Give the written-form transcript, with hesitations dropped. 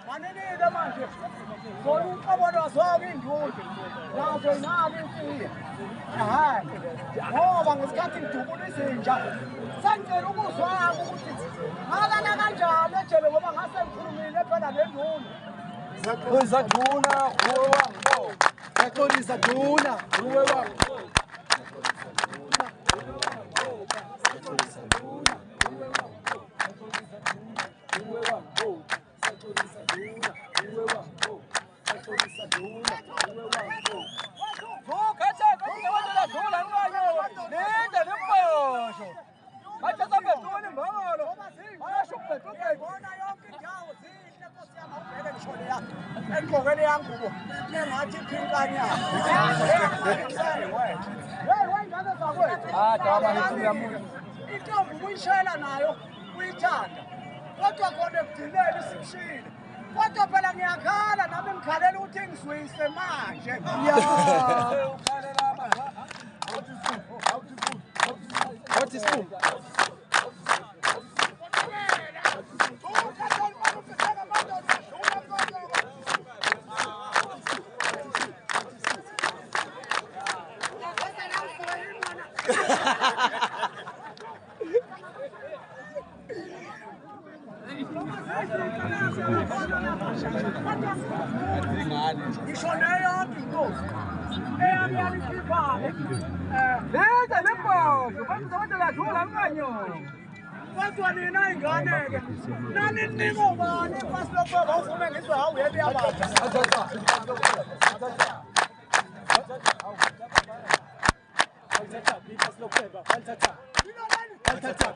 Manenile manje. Zona umqobodo zonke indudu. Nazo inalo imfiya. Hayi. Ngoba ngesikhathi ngidubula izinja. Sengicela ukuzwaka ukuthi ngakana kanjani ejele ngoba ngase ngikhulumile phela nendudu. Zaxolisa duna, uwe wango. Zaxolisa duna, uwe wango. Engqokweni yangubo engathi phinkanya wayingane zakwethu intombi kuyishela nayo kuyithanda kodwa khona ekudineni simshile kodwa phela ngiyakhala nami ngikhalela ukuthi ngizwise manje What is food? Kodwa nina ingane-ke nani ninika ubani ipasi lokuba uvume ngizwe hawu yebe yabantu Altata,